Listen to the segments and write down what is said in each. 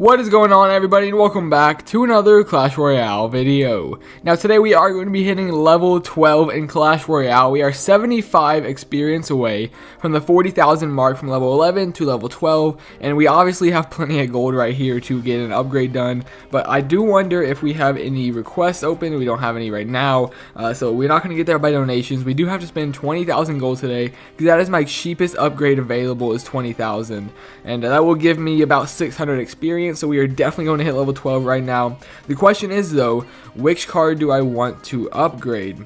What is going on, everybody, and welcome back to another Clash Royale video. Now today we are going to be hitting level 12 in Clash Royale. We are 75 experience away from the 40,000 mark from level 11 to level 12, and we obviously have plenty of gold right here to get an upgrade done, but I do wonder if we have any requests open. We don't have any right now, so we're not going to get there by donations. We do have to spend 20,000 gold today, because that is my cheapest upgrade available is 20,000, and that will give me about 600 experience. So we are definitely going to hit level 12 right now. The question is though, which card do I want to upgrade?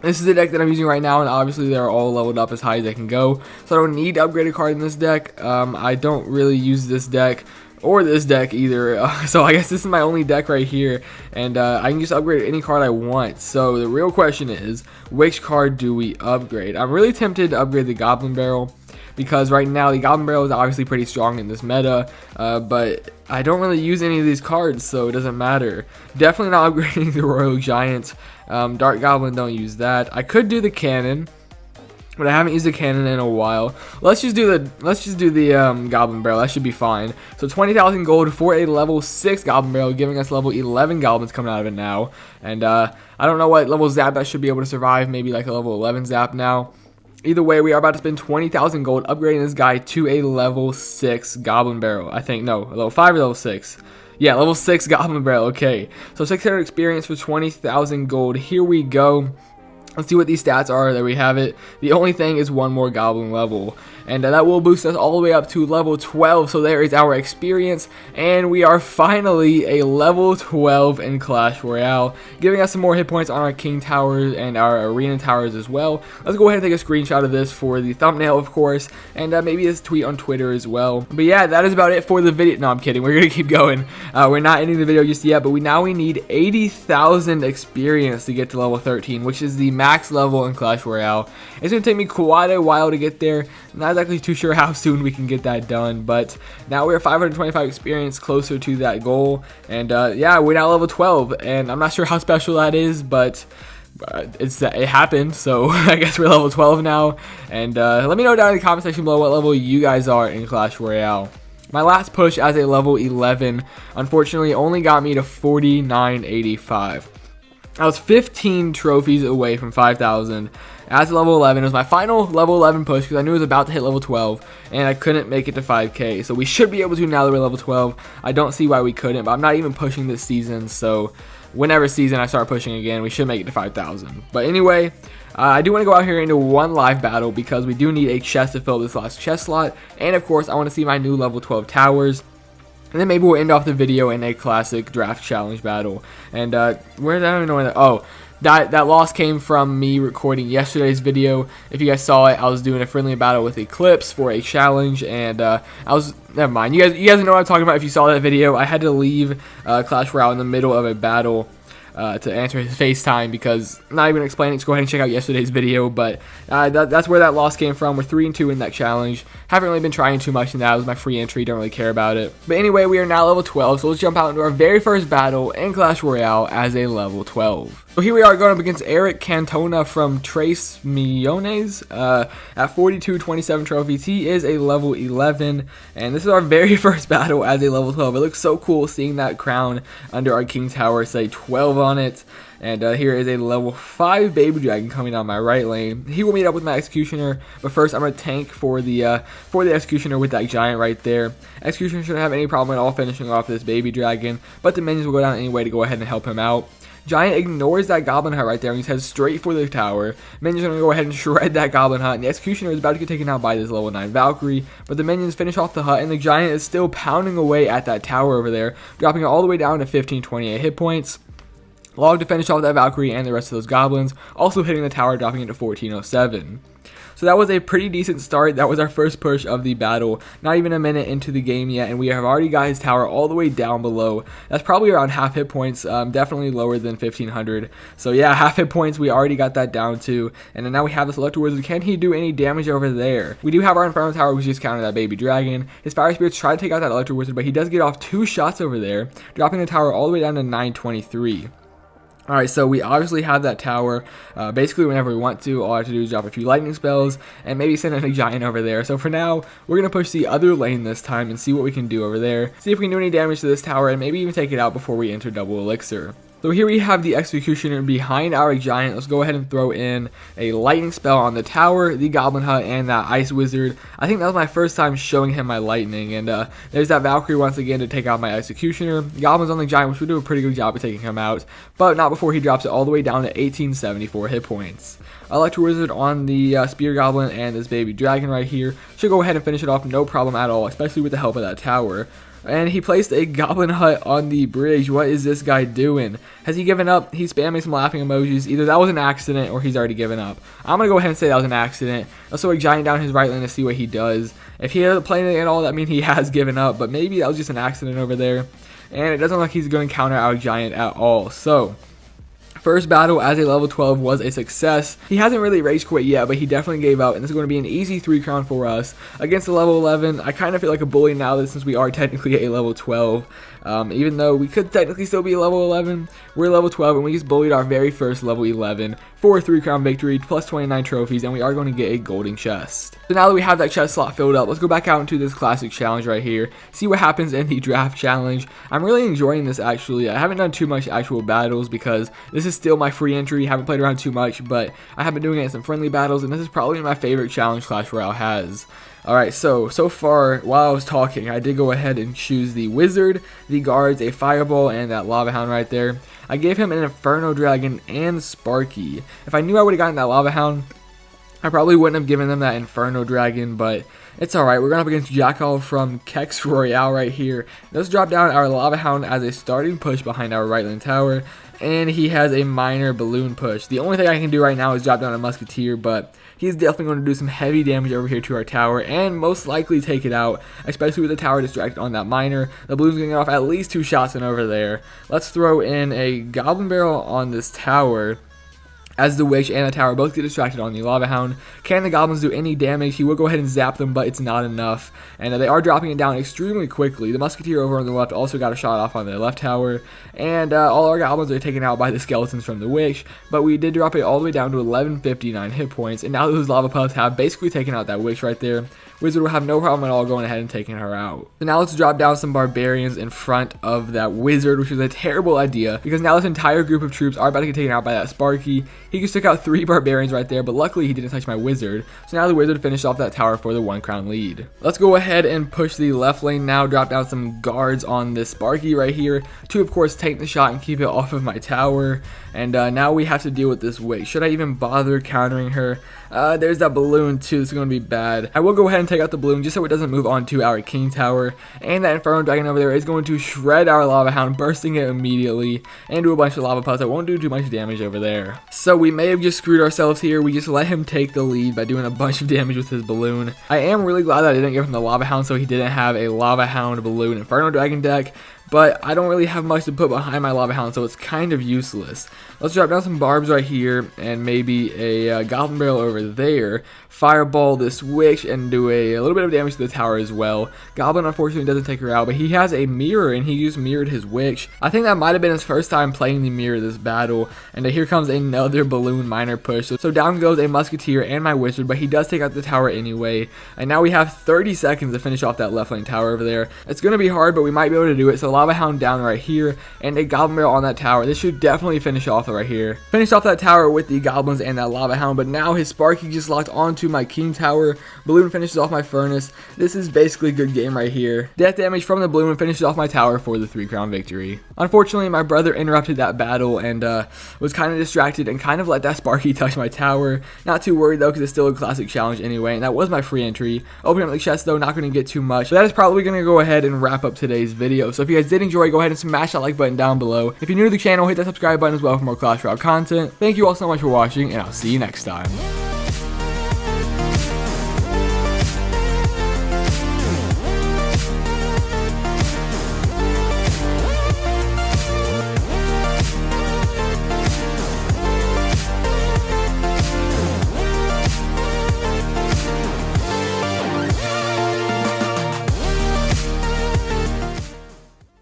This is the deck that I'm using right now, and obviously they're all leveled up as high as they can go, so I don't need to upgrade a card in this deck. I don't really use this deck or this deck either, so I guess this is my only deck right here, and I can just upgrade any card I want. So the real question is, which card do we upgrade? I'm really tempted to upgrade the Goblin Barrel, because right now the Goblin Barrel is obviously pretty strong in this meta, but I don't really use any of these cards, so it doesn't matter. Definitely not upgrading the Royal Giant. Dark Goblin, don't use that. I could do the Cannon, but I haven't used the Cannon in a while. Let's just do the Goblin Barrel. That should be fine. So 20,000 gold for a level 6 Goblin Barrel, giving us level 11 Goblins coming out of it now. And I don't know what level zap that should be able to survive. Maybe like a level 11 zap now. Either way, we are about to spend 20,000 gold upgrading this guy to a level 6 Goblin Barrel. I think, no, level 5 or level 6. Yeah, level 6 Goblin Barrel, okay. So 600 experience for 20,000 gold. Here we go. Let's see what these stats are. There we have it. The only thing is one more Goblin level, and that will boost us all the way up to level 12. So there is our experience, and we are finally a level 12 in Clash Royale, giving us some more hit points on our King Towers and our Arena Towers as well. Let's go ahead and take a screenshot of this for the thumbnail, of course, and maybe this tweet on Twitter as well. But yeah, that is about it for the video. No, I'm kidding. We're gonna keep going. We're not ending the video just yet, but we need 80,000 experience to get to level 13, which is the max level in Clash Royale. It's going to take me quite a while to get there. Not exactly too sure how soon we can get that done, but now we're 525 experience closer to that goal, and yeah, we're now level 12, and I'm not sure how special that is, but it happened, so I guess we're level 12 now. And let me know down in the comment section below what level you guys are in Clash Royale. My last push as a level 11 unfortunately only got me to 4985. I was 15 trophies away from 5,000 as level 11. It was my final level 11 push because I knew it was about to hit level 12, and I couldn't make it to 5k. So we should be able to now that we're level 12. I don't see why we couldn't, but I'm not even pushing this season. So whenever season I start pushing again, we should make it to 5,000. But anyway, I do want to go out here into one live battle because we do need a chest to fill this last chest slot. And of course, I want to see my new level 12 towers. And then maybe we'll end off the video in a classic draft challenge battle. And where did I don't even know where that? Oh, that loss came from me recording yesterday's video. If you guys saw it, I was doing a friendly battle with Eclipse for a challenge, and never mind. You guys know what I'm talking about if you saw that video. I had to leave Clash Royale in the middle of a battle to answer his FaceTime, because I'm not even explaining. Just go ahead and check out yesterday's video. But that's where that loss came from. We're 3-2 in that challenge. Haven't really been trying too much in that. It was my free entry. Don't really care about it. But anyway, we are now level 12. So let's jump out into our very first battle in Clash Royale as a level 12. So here we are going up against Eric Cantona from Tres Millones at 4227 trophies. He is a level 11, and this is our very first battle as a level 12. It looks so cool seeing that crown under our King Tower say 12 on it. And here is a level 5 Baby Dragon coming down my right lane. He will meet up with my Executioner, but first I'm going to tank for the Executioner with that Giant right there. Executioner shouldn't have any problem at all finishing off this Baby Dragon, but the minions will go down anyway to go ahead and help him out. Giant ignores that Goblin Hut right there, and he heads straight for the tower. Minions are going to go ahead and shred that Goblin Hut, and the Executioner is about to get taken out by this level 9 Valkyrie, but the minions finish off the hut, and the Giant is still pounding away at that tower over there, dropping it all the way down to 1528 hit points. Log to finish off that Valkyrie and the rest of those goblins, also hitting the tower, dropping it to 1407. So that was a pretty decent start. That was our first push of the battle. Not even a minute into the game yet, and we have already got his tower all the way down below. That's probably around half hit points, definitely lower than 1500. So yeah, half hit points, we already got that down to. And then now we have this Electro Wizard. Can he do any damage over there? We do have our Inferno Tower, which just countered that Baby Dragon. His Fire Spirits try to take out that Electro Wizard, but he does get off 2 shots over there, dropping the tower all the way down to 923. Alright, so we obviously have that tower. Basically, whenever we want to, all I have to do is drop a few lightning spells and maybe send in a giant over there. So for now, we're going to push the other lane this time and see what we can do over there. See if we can do any damage to this tower and maybe even take it out before we enter double elixir. So here we have the Executioner behind our giant. Let's go ahead and throw in a lightning spell on the tower, the Goblin Hut, and that Ice Wizard. I think that was my first time showing him my lightning. And there's that Valkyrie once again to take out my Executioner. The Goblin's on the giant, which will do a pretty good job of taking him out, but not before he drops it all the way down to 1874 hit points. Electro Wizard on the Spear Goblin and this baby dragon right here. Should go ahead and finish it off, no problem at all, especially with the help of that tower. And he placed a Goblin Hut on the bridge. What is this guy doing? Has he given up? He's spamming some laughing emojis. Either that was an accident or he's already given up. I'm going to go ahead and say that was an accident. Let's throw a giant down his right lane to see what he does. If he isn't playing it at all, that means he has given up. But maybe that was just an accident over there. And it doesn't look like he's going to counter our giant at all. So first battle as a level 12 was a success. He hasn't really rage quit yet, but he definitely gave out, and this is going to be an easy 3-crown for us. Against the level 11, I kind of feel like a bully now that since we are technically a level 12. Even though we could technically still be level 11, we're level 12, and we just bullied our very first level 11 for a 3-crown victory, plus 29 trophies, and we are going to get a golden chest. So now that we have that chest slot filled up, let's go back out into this classic challenge right here, see what happens in the draft challenge. I'm really enjoying this actually. I haven't done too much actual battles because this is still my free entry. Haven't played around too much, but I have been doing it in some friendly battles, and this is probably my favorite challenge Clash Royale has. Alright, so far, while I was talking, I did go ahead and choose the Wizard, the Guards, a Fireball, and that Lava Hound right there. I gave him an Inferno Dragon and Sparky. If I knew I would have gotten that Lava Hound, I probably wouldn't have given them that Inferno Dragon, but it's alright. We're going up against Jackal from Kex Royale right here. Let's drop down our Lava Hound as a starting push behind our right lane tower, and he has a minor balloon push. The only thing I can do right now is drop down a Musketeer, but he's definitely going to do some heavy damage over here to our tower and most likely take it out, especially with the tower distracted on that miner. The balloon's going to get off at least 2 shots in over there. Let's throw in a Goblin Barrel on this tower, as the Witch and the tower both get distracted on the Lava Hound. Can the Goblins do any damage? He will go ahead and zap them, but it's not enough. And they are dropping it down extremely quickly. The Musketeer over on the left also got a shot off on the left tower. And all our Goblins are taken out by the skeletons from the Witch. But we did drop it all the way down to 1159 hit points. And now those Lava Puffs have basically taken out that Witch right there. Wizard will have no problem at all going ahead and taking her out. So now let's drop down some Barbarians in front of that Wizard, which is a terrible idea because now this entire group of troops are about to get taken out by that Sparky. He just took out 3 Barbarians right there, but luckily he didn't touch my Wizard. So now the Wizard finished off that tower for the 1-crown lead. Let's go ahead and push the left lane now, drop down some guards on this Sparky right here to of course take the shot and keep it off of my tower. And now we have to deal with this Witch. Should I even bother countering her? There's that balloon too. This is going to be bad. I will go ahead and take out the balloon just so it doesn't move on to our King Tower. And that Inferno Dragon over there is going to shred our Lava Hound, bursting it immediately and do a bunch of lava puffs that won't do too much damage over there. So we may have just screwed ourselves here. We just let him take the lead by doing a bunch of damage with his balloon. I am really glad that I didn't give him the Lava Hound so he didn't have a Lava Hound balloon Inferno Dragon deck. But I don't really have much to put behind my Lava Hound, so it's kind of useless. Let's drop down some barbs right here and maybe a Goblin Barrel over there. Fireball this Witch and do a little bit of damage to the tower as well. Goblin unfortunately doesn't take her out, but he has a mirror and he just mirrored his Witch. I think that might have been his first time playing the mirror this battle. And here comes another balloon miner push. So down goes a Musketeer and my Wizard, but he does take out the tower anyway. And now we have 30 seconds to finish off that left lane tower over there. It's going to be hard, but we might be able to do it. So Lava Hound down right here and a Goblin Barrel on that tower. This should definitely finish off right here. Finish off that tower with the Goblins and that Lava Hound, but now his Sparky just locked onto my King Tower. Balloon finishes off my Furnace. This is basically a good game right here. Death damage from the balloon finishes off my tower for the 3-crown victory. Unfortunately, my brother interrupted that battle and was kind of distracted and kind of let that Sparky touch my tower. Not too worried though, because it's still a classic challenge anyway, and that was my free entry. Opening up the chest though, not going to get too much. But that is probably going to go ahead and wrap up today's video. So if you guys did enjoy, go ahead and smash that like button down below. If you're new to the channel, hit that subscribe button as well for more Clash Royale content. Thank you all so much for watching, and I'll see you next time.